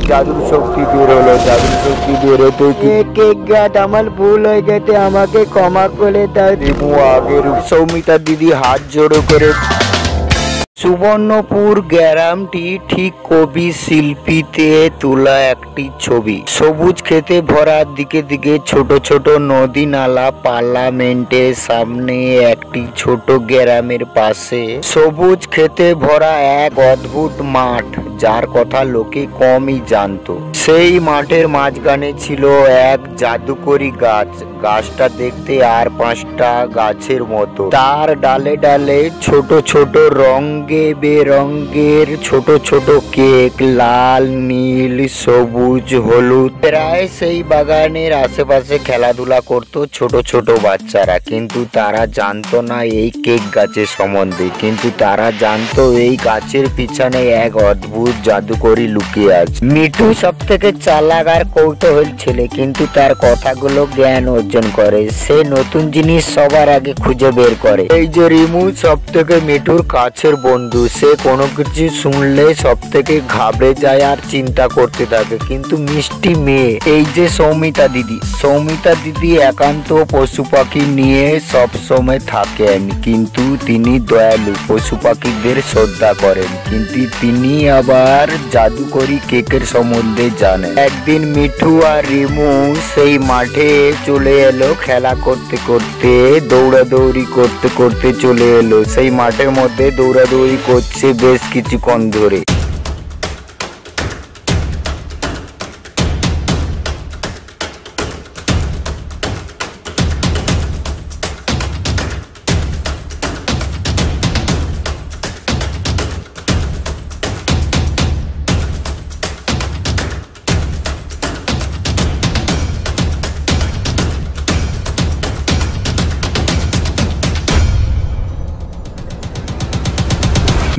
জাদুর শক্তি বের হলো। জাদুর শক্তি বেরোতে কেক গাছ আমার ভুল হয়ে গেছে, আমাকে ক্ষমা করে দাও। রিমু আগের সৌমিতা দিদি হাত জোড়ো করে। সুবর্ণপুর গ্রামটি ঠিক কবি শিল্পীতে তোলা একটি ছবি। সবুজ খেতে ভরা, দিকে দিকে ছোট ছোট নদী নালা। পার্লামেন্টের সামনে একটি ছোট গ্রামের পাশে সবুজ খেতে ভরা এক অদ্ভুত মাঠ, যার কথা লোকে কমই জানতো। সেই মাঠের মাঝখানে ছিল এক জাদুকরি গাছ। গাছটা দেখতে আর 5টা গাছের মতো। তার ডালে ডালে ছোট ছোট রঙে বেরঙের ছোট ছোট কেক, লাল, নীল, সবুজ, হলুদ। প্রায় সেই বাগানের আশেপাশে খেলাধুলা করত ছোট ছোট বাচ্চারা, কিন্তু তারা জানতো না এই কেক গাছের সম্বন্ধে। কিন্তু তারা জানতো এই গাছের পিছনে এক অদ্ভুত জাদুকরি লুকিয়ে আছে। মিঠু সব থেকে চালাক আর কৌতূহল ছেলে, কিন্তু তার কথাগুলো জ্ঞান অর্জন করে। সে নতুন জিনিস সবার আগে খুঁজে বের করে। এই যে রিমু সব থেকে মিঠুর কাছের বন্ধু, সে কোনো কিছু শুনলে সব থেকে ঘাবড়ে যায় আর চিন্তা করতে থাকে। কিন্তু মিষ্টি মেয়ে এই যে সৌমিতা দিদি, সৌমিতা দিদি একান্ত পশু পাখি নিয়ে সব সময় থাকেন, কিন্তু তিনি দয়ালু, পশু পাখিদের শ্রদ্ধা করেন, কিন্তু তিনি আবার জাদুকরি কেকের সম্বন্ধে জানেন। একদিন মিঠু আর রিমু সেই মাঠে চলে এলো। খেলা করতে করতে, দৌড়াদৌড়ি করতে করতে চলে এলো। সেই মাঠের মধ্যে দৌড়াদৌড়ি করছে বেশ কিছুক্ষণ ধরে।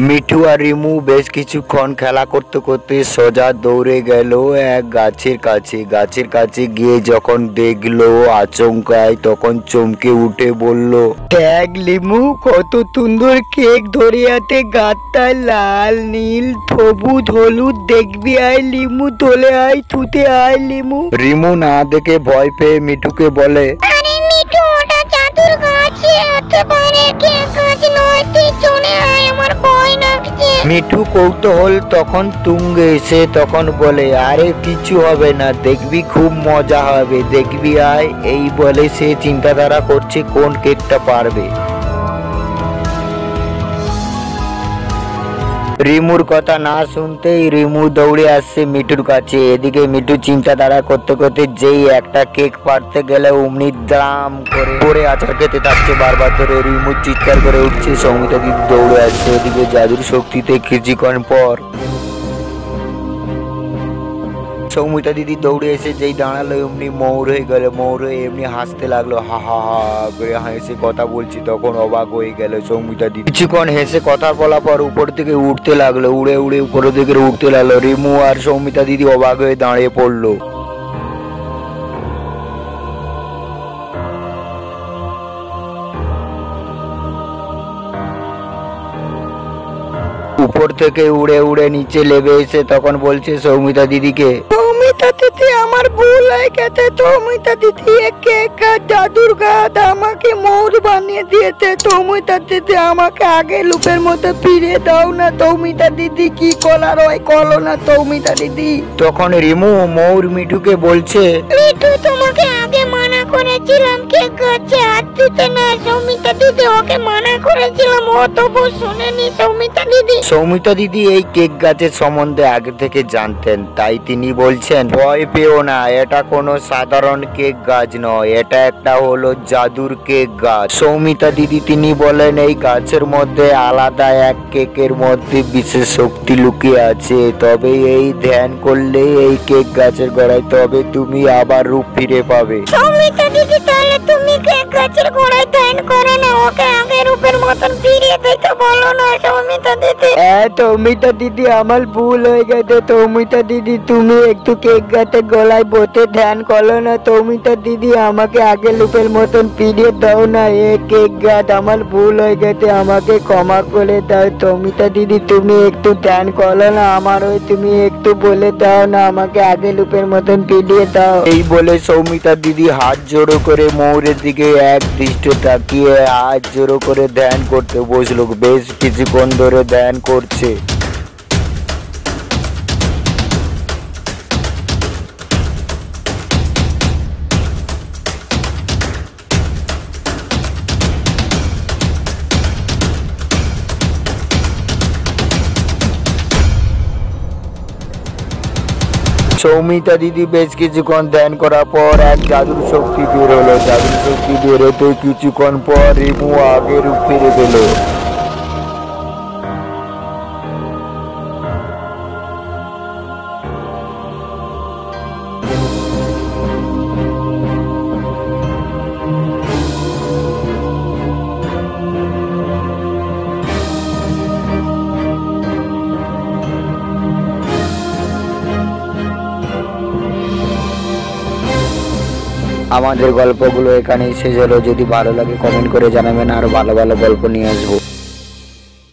মিঠু আর রিমু বেশ কিছুক্ষণ খেলা করতে করতে সোজা দৌড়ে গেল এক গাছের কাছে। গাছের কাছে গিয়ে যখন দেখলো আচমকায়, তখন চমকে উঠে বলল, দেখ লিমু, কত সুন্দর কেক ধরে আছে গাছটায়, লাল, নীল, সবুজ, হলুদ। দেখবি আয় লিমু, তোলে আয়, ছুটে আয় লিমু। রিমু না দেখে ভয় পেয়ে মিঠুকে বলে, আরে মিঠু, ওটা জাদুর গাছ, একেবারে কেক গাছ নয়, তুই চলে আয়, আমার ভয় লাগছে। মিঠু কৌতূহল তখন তুঙ্গে এসে তখন বলে, আরে কিছু হবে না, দেখবি খুব মজা হবে, দেখবি আয়। এই বলে সে চিন্তাধারা করছে কোন কেকটা পারবে। রিমুর কথা না শুনতেই রিমু দৌড়ে আসছে মিঠুর কাছে। এদিকে মিঠু চিন্তাধারা করতে করতে যেই একটা কেক পারতে গেলে অমনি দাম করে পড়ে আছাড় খেতে থাকছে বারবার ধরে। রিমু চিৎকার করে উঠছে, সৌমিতা দিদি দৌড়ে আসছে। এদিকে জাদুর শক্তিতে কিছুক্ষণ পর সৌমিতা দিদি দৌড়ে এসে যেই দাঁড়ালো এমনি মৌর হয়ে গেল। মৌর হয়ে এমনি হাসতে লাগলো, হা হা হা করে হেসে কথা বলছি। তখন অবাক হয়ে গেল সৌমিতা দিদি। কিছুক্ষণ হেসে কথা বলার পর উপর থেকে উঠতে লাগলো, উড়ে উড়ে উপরের দিকে উঠতে লাগলো। রিমু আর সৌমিতা দিদি অবাক হয়ে দাঁড়িয়ে পড়লো। উপর থেকে উড়ে উড়ে নিচে লেবে এসে তখন বলছে সৌমিতা দিদিকে, সৌমিতা দিদি আমার ভুল হয়ে গেছে। সৌমিতা দিদি কেক জাদুর গাছ আমাকে মৌর বানিয়ে দিয়েছে। সৌমিতা দিদি আমাকে আগে লুপের মতো ফিরে দাও না। সৌমিতা দিদি কি করার হয় করো না সৌমিতা দিদি। তখন রিমু মৌর মিঠুকে বলছে, মিঠু, তোমাকে আগে মানা করেছিলাম কেক গাছে হাত দিতে না। সৌমিতা দিদি ওকে মানা করেছিলাম, ও তবু শুনেনি। সৌমিতা দিদি সৌমিতা দিদি এই কেক গাছের সম্বন্ধে আগে থেকে জানতেন, তাই তিনি বলছেন, ভয় পেও না, এটা কোনো সাধারণ কেক গাছ নয়, এটা একটা হলো জাদুর কেক গাছ। সৌমিতা দিদি তিনি বলেন, এই গাছের মধ্যে আলাদা এক কেকের মধ্যে বিশেষ শক্তি লুকিয়ে আছে। তবে এই ধ্যান করলে এই কেক গাছের গোড়ায়, তবে তুমি আবার রূপ ফিরে পাবে। সৌমিতা দিদি তাহলে তুমি গাছের গোড়ায় ধ্যান করো না, ওকে আগের রূপের মতন ফিরিয়ে দিতে বলো না সৌমিতা দিদি। সৌমিতা দিদি আমার ভুল হয়ে গেছে। সৌমিতা দিদি তুমি একটু কেক গাছের গলায় বসে ধ্যান করো না। সৌমিতা দিদি আমাকে আগের রূপের মতন ফিরিয়ে দাও না। এ কেক গাছ আমার ভুল হয়ে গেছে, আমাকে ক্ষমা করে দাও। সৌমিতা দিদি তুমি একটু ধ্যান করো না, আমার ওই তুমি একটু বলে দাও না, আমাকে আগের রূপের মতন ফিরিয়ে দাও। এই বলে সৌমিতা দিদি হাত জোড়ো করে ময়ূরের দিকে এক দৃষ্টি তাকিয়ে হাত জোড়ো করে ধ্যান করতে বসলো। বেশ কিছুক্ষণ ধরে ধ্যান করছে। সৌমিতা দিদি বেশ কিছুক্ষণ ধ্যান করার পর এক জাদুর শক্তি বের হলো। জাদুর শক্তি বেরোতে কিছুক্ষণ পর রিমু আগের রূপ ফিরে পেল। আমাদের গল্পগুলো এখানেই শেষ হলো। যদি ভালো লাগে কমেন্ট করে জানাবেন, আরো ভালো ভালো গল্প নিয়ে আসবো।